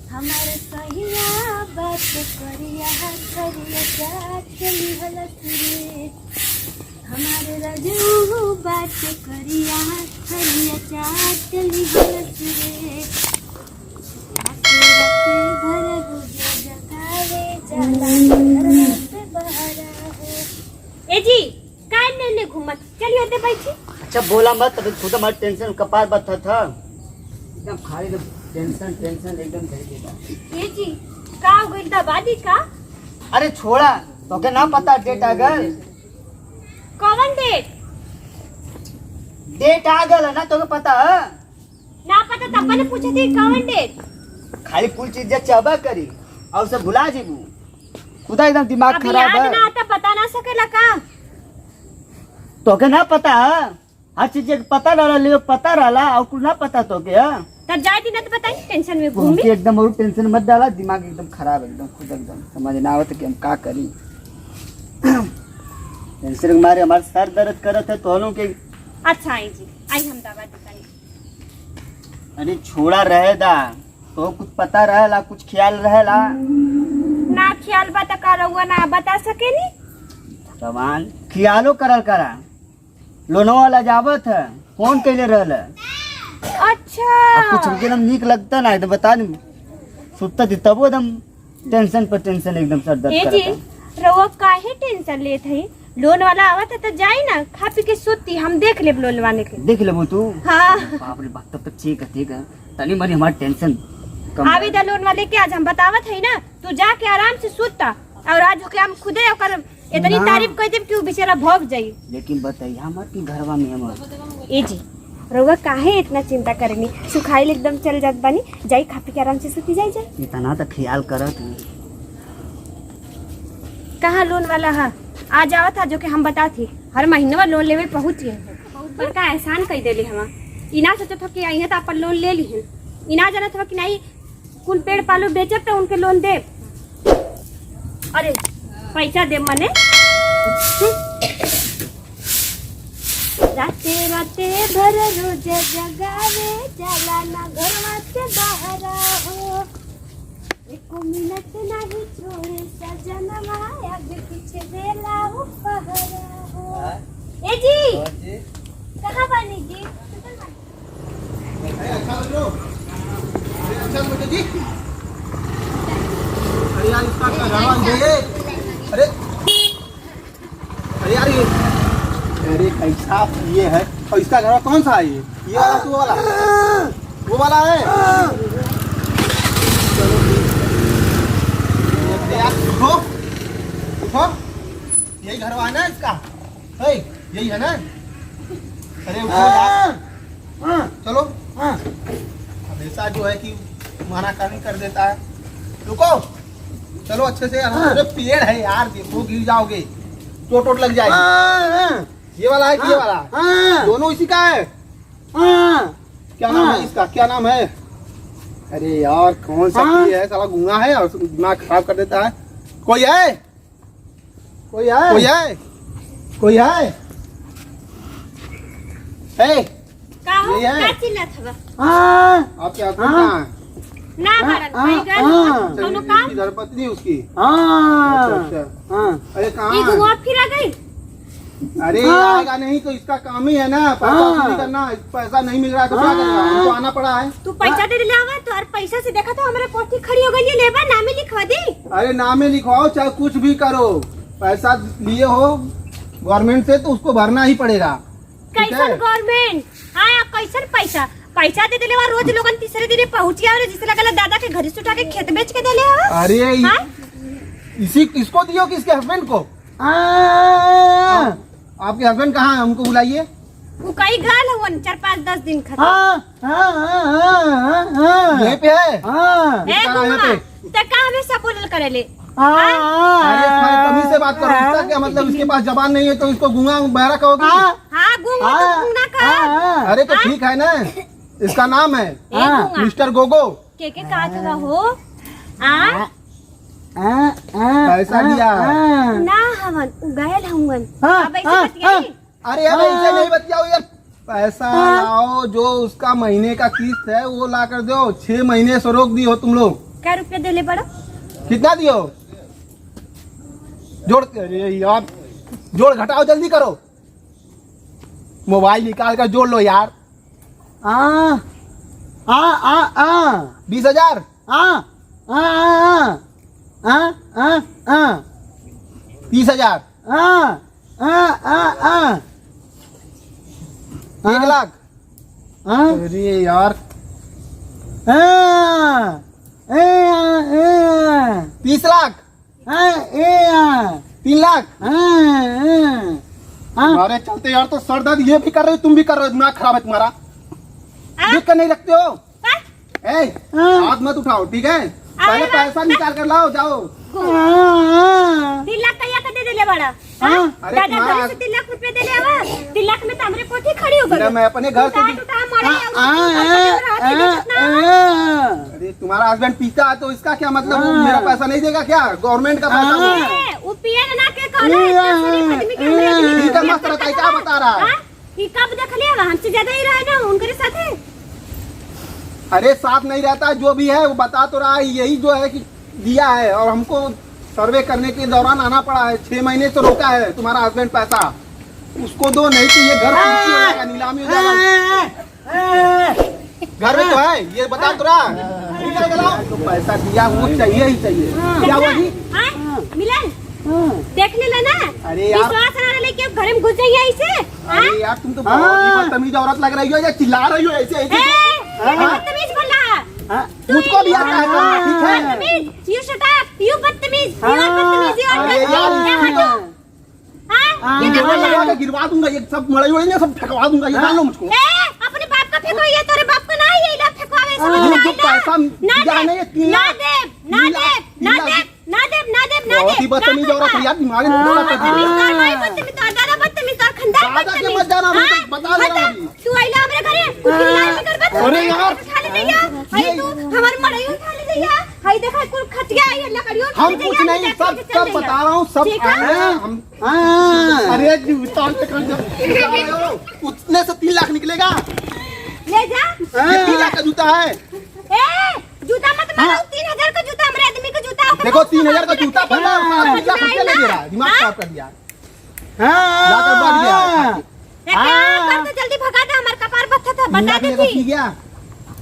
हमारे सहिया बात करिया करिया चली हलस रे हमारे रजू बात करिया करिया चली हलस रे भर गुजे जगावे चला से बहरा हो। ए जी काय ने घूमत चलिए होते बैठी। अच्छा बोला मत, अभी खुद हमारे टेंशन कपार बता था एकदम खाली टेंशन टेंशन एकदम धर देगा। ये जी का हो गई दबादी का? अरे छोड़ा तो क्या ना पता डेट आ गल। कौन डेट? डेट आ गल ना तो पता है ना पता तब ने पूछे थी कौन डेट। खाली कुल चीज चबा करी और सब भुला जेबू खुदा एकदम दिमाग खराब है। ना आता पता ना सकेला का तो क्या ना पता है हर चीज पता रहला ले पता रहला और कुछ ना पता तो क्या तब जाए थी ना तो बताई टेंशन में घूमी एकदम और टेंशन मत डाला दिमाग एकदम खराब एकदम खुद एकदम समझ ना आवत कि हम का करी। टेंशन के मारे हमारे सर दर्द करत है तो हम के। अच्छा आई जी आई हम दवा देतानी। अरे छोड़ा रहे दा तो कुछ पता रहेला कुछ ख्याल रहेला ना ख्याल बता का रहुआ ना बता सकेनी सामान ख्यालो करल करा लोनो वाला जावत है फोन कैले रहल। अच्छा कुछ हमके एकदम नीक लगता ना तो बता दी सुतता थी तब एकदम टेंशन पर टेंशन एकदम सर दर्द करता। ए जी रहुआ काहे टेंशन लेत है? लोन वाला आवत है तो जाई ना खा पी के सोती हम देख लेब लोन वाले के। देख लेबो तू? हाँ बाप रे बाप तब तक ठीक है तनी मनी हमारी टेंशन आवे दा लोन वाले के आज हम बतावत है ना तू जाके आराम से सोता और आज होके हम खुदे ओकर इतनी तारीफ कह देब कि वो बेचारा भोग जाई। लेकिन बताइए हमारे घरवा में हम ए जी रउआ काहे इतना चिंता करेनी सुखाइल एकदम चल जात बानी जाई खा पी के आराम से सोती जाई इतना तो ख्याल करत कहाँ लोन वाला है आ जावा था जो कि हम बता थी हर महीने लोन लेवे पहुंची है बहुत बड़का एहसान कह देली हम इना सोचत हो कि आई है तो अपन लोन ले ली है इना जानत हो कि नहीं कुल पेड़ पालो बेचब तो उनके लोन दे। अरे पैसा दे मने राते राते भर रोज जगावे चला ना घरवा से बाहर हो एक मिनट नहीं छोड़े सजनवा आगे पीछे बेला पहरा हो। ए जी कहाँ बानी जी? जी अरे यार इसका घरवा दे। अरे अरे यार ये अरे कैसा ये है और इसका घर कौन सा है ये वाला तू वाला वो वाला है। चलो यार उठो उठो यही घर है ना इसका है यही है ना। अरे उठो यार चलो हमेशा जो है कि माना करनी कर देता है। रुको चलो अच्छे से। अरे पेड़ है यार देखो गिर जाओगे चोट वोट लग जाएगी। ये वाला है कि ये वाला? दोनों इसी का है। क्या नाम है इसका क्या नाम है? अरे यार कौन सा है साला गूंगा है और दिमाग खराब कर देता है। कोई है कोई है कोई है कोई है? आप क्या ना धर्मपत्नी उसकी। अरे कहाँ फिर आ गई? अरे आएगा नहीं तो इसका काम ही है ना पैसा करना। पैसा नहीं मिल रहा है तो क्या करेगा? हमको आना पड़ा है। तू पैसा दे दिला तो पैसा से देखा तो हमारे पोती खड़ी हो गई लेबा नामे लिखवा दी। अरे नामे लिखवाओ चाहे कुछ भी करो पैसा लिए हो गवर्नमेंट से तो उसको भरना ही पड़ेगा। कैसन गवर्नमेंट? हाँ कैसन पैसा पैसा दे दिले रोज लोगन तीसरे दिन पहुंच गया जिससे लगला दादा के घर से उठा के खेत बेच के देले। अरे इसी इसको दियो कि इसके हस्बैंड को? आपके हस्बैंड कहाँ है? हमको बुलाइए। वो कई गाल है 4-5-10 दिन खत्म। यहीं पे है। कहाँ हमेशा बोलल करेले? अरे तमीज से बात करो। इसका क्या मतलब? इसके पास जबान नहीं है तो इसको गूंगा बहरा कहोगे? हाँ गूंगा तो गूंगा का। अरे तो ठीक है ना इसका नाम है मिस्टर गोगो। के कहा था हो? पैसा दिया है। ना हमन उगायल हूंगन हाँ, अब ऐसे हाँ, बतियाई अरे अब ऐसे नहीं बतियाओ यार। पैसा लाओ, जो उसका महीने का किस्त है वो ला कर दो। 6 महीने से रोक दी हो तुम लोग। क्या रुपया देले बड़ा? कितना दियो? जोड़, अरे यार जोड़ घटाओ, जल्दी करो। मोबाइल निकाल कर जोड़ लो यार। 20,000। 30,000। 1 लाख। अरे यार 30 लाख। 3 लाख। हमारे चलते यार तो सर दर्द ये भी कर रहे हो, तुम भी कर रहे हो। दिमाग खराब है तुम्हारा, देख कर नहीं रखते हो। हाथ मत उठाओ, ठीक है? पहले पैसा निकाल कर लाओ, जाओ। 3 लाख कहिया के दे देले बड़ा? अरे दादा तुम्हारा- घर से 3 लाख रुपया देले आवा। 3 लाख में तो हमरे कोठी खड़ी हो गई। मैं अपने घर से अरे तुम्हारा हस्बैंड पीता है तो इसका क्या मतलब? वो मेरा पैसा नहीं देगा क्या? गवर्नमेंट का पैसा वो है। वो पिए ना के कहले आदमी के हमरे आदमी ठीक है, मस्त रहता है, क्या बता रहा है? ई कब देख लिया हमसे ज्यादा ही रहा ना उनके साथे। अरे साथ नहीं रहता, जो भी है वो बता तो रहा है। यही जो है कि दिया है और हमको सर्वे करने के दौरान आना पड़ा है। 6 महीने से रोका है तुम्हारा हस्बैंड पैसा। उसको दो, नहीं तो ये घर पूर्ति हो जाएगा, नीलामी हो जाएगा। घर में तो है, ये बता तो रहा। तो पैसा दिया वो चाहिए ही चाहिए। क्या हुआ जी? मिलन देख ले ना। अरे यार, विश्वास ना लेके घर में घुस जाइए ऐसे। अरे यार तुम तो बहुत ही बदतमीज औरत लग रही हो, या चिल्ला रही हो ऐसे ऐसे। बदतमीज बोल रहा। मुझको भी आता है करना, ठीक है? बदतमीज, you shut up, you बदतमीज, you are बदतमीज, you are अरे यार, बदतमीज। ये क्या बोल रहा है? गिरवा दूंगा, ये सब मड़ई उड़ेंगे, सब फेंकवा दूंगा। ये मान लो मुझको। अपने बाप का फेंको, ये तेरे बाप का ना है, ये लोग फेंकवावे समझ ये में जो आया पैसा दिया है ना, ये 3 ना लाख। दे ना दे ना दे ना दे ना दे ना बहुत ही बदतमीज औरत है यार, दिमाग में बोला कर बदतमीज दिया। और भाई बदतमीज और दादा बदतमीज और खानदान दादा के बदतमीज। मत जाना, मैं तो हाँ? बता दे रहा हूँ। तू आइला हमरे घरे उठिला में कर बत। अरे यार। उठा ले दैया हाय तू हमर मड़ई उठा ले दैया हाय देखा कुल खटिया आई लकड़ियों हम कुछ नहीं, सब बता रहा हूँ, सब हम। अरे जूता उतने से 3 लाख निकलेगा। ले जा। ये 3 लाख का जूता है। जूता मत मारो। 3,000 का जूता हमारे आदमी का जूता होगा। देखो 3,000 का जूता पड़ रहा है, 3 लाख रुपया ले दे रहा है। दिमाग खराब कर दिया, लाकर बढ़ गया। कर तो जल्दी भगा दे, हमार कपार बत्था था बता दे पी गया,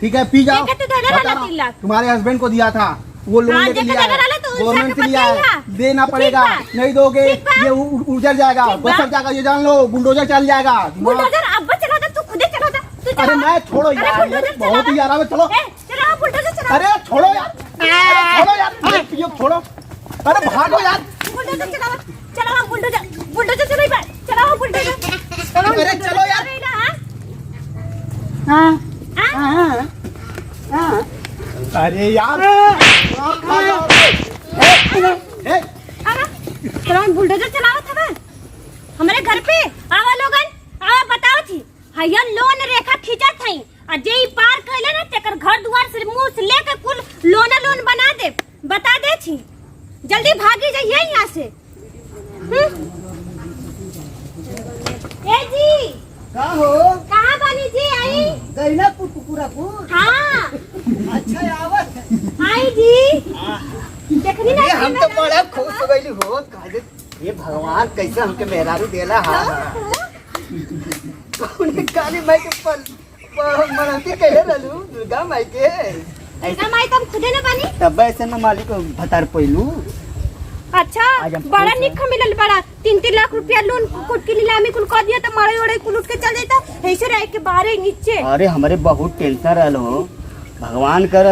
ठीक है पी जाओ। देखा तो धैर्य बता वाला रहा हूँ, 3 लाख। तुम्हारे हस्बैंड को दिया था, वो लोन हाँ, लेके देखा लिया धैर्य वाला है, तो गवर्नमेंट उसका से लिया है, बताइएगा। देना पड़ेगा। नहीं दोगे ठीक बा। ये उजड़ जाएगा, ठीक बा। बसर जाएगा, ये जान लो। बुलडोजर चल जाएगा। बुलडोजर अब चला दे, तू खुद ही चला दे। तू अरे मैं छोड़ो अरे यार, बुलडोजर चला बहुत दे। ही यार, चलो। चला बुलडोजर चला। अरे छोड़ो यार, अरे छोड़ो यार, ये छोड़ो। अरे भागो यार, बुलडोजर चला। चला बुलडोजर बुलडोजर चलो भाई, चला बुलडोजर। अरे चलो यार। अरे यार चलो बुलडोजर चलाओ था हमारे घर पे। आवा लोगन आवा बताओ थी हया लोन रेखा खींचा थई अजय पार कैले ना तेकर घर दुआर से मुंह से लेके कुल लोन बना दे। बता दे छी जल्दी भागी जाइए यहाँ से। ए जी का हो? कहाँ बानी जी? आई गैला कुकुरापुर। हाँ अच्छा आवत। आई जी देखनी ना। अरे हम तो बड़ा खुश हो गइली हो। काहे ये भगवान कैसे हमके मेहरारू देला। हाँ कौन काली माई के पल मनंती कहे रहलू दुर्गा माई के। ऐसा माई तुम खुदे ना बानी। तब ऐसे न मालिक भतार पैलू। अच्छा बड़ा निक मिलल बड़ा 3-3 लाख रुपया लोन कुट की नीलामी कुल कर दिया तो मारे ओड़े कुल उठ के चल जाता ऐसे रह के बाहर नीचे। अरे हमारे बहुत टेंशन रहल हो। भगवान कर।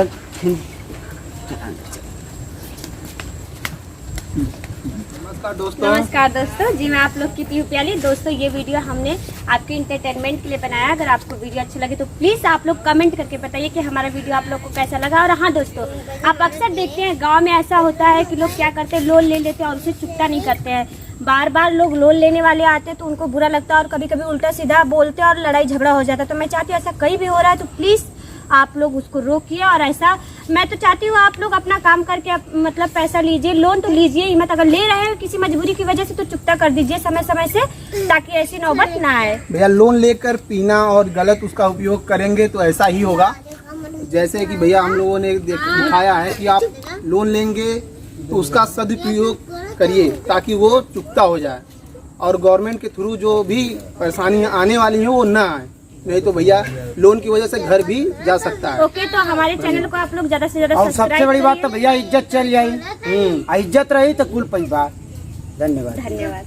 नमस्कार दोस्तों जी, मैं आप लोग की पीयू प्याली। दोस्तों ये वीडियो हमने आपके इंटरटेनमेंट के लिए बनाया। अगर आपको वीडियो अच्छी लगे तो प्लीज़ आप लोग कमेंट करके बताइए कि हमारा वीडियो आप लोग को कैसा लगा। और हाँ दोस्तों, आप अक्सर देखते हैं गांव में ऐसा होता है कि लोग क्या करते हैं, लोन ले लेते हैं और उसे चुकता नहीं करते हैं। बार बार लोग लोन लेने वाले आते हैं तो उनको बुरा लगता है और कभी कभी उल्टा सीधा बोलते हैं और लड़ाई झगड़ा हो जाता है। तो मैं चाहती हूँ ऐसा कहीं भी हो रहा है तो प्लीज़ आप लोग उसको रोकिए। और ऐसा मैं तो चाहती हूँ आप लोग अपना काम करके मतलब पैसा लीजिए, लोन तो लीजिए ही मत। अगर ले रहे हैं किसी मजबूरी की वजह से तो चुकता कर दीजिए समय समय से, ताकि ऐसी नौबत ना आए। भैया लोन लेकर पीना और गलत उसका उपयोग करेंगे तो ऐसा ही होगा। जैसे कि भैया हम लोगों ने दिखाया है कि आप लोन लेंगे तो उसका सदुपयोग करिए ताकि वो चुकता हो जाए, और गवर्नमेंट के थ्रू जो भी परेशानियां आने वाली हैं वो ना आए, नहीं तो भैया लोन की वजह से घर भी जा सकता है। ओके, तो हमारे चैनल को आप लोग ज्यादा से ज्यादा और सबसे बड़ी बात तो भैया इज्जत चल जाए, इज्जत रही तो कुल परिवार। धन्यवाद। धन्यवाद।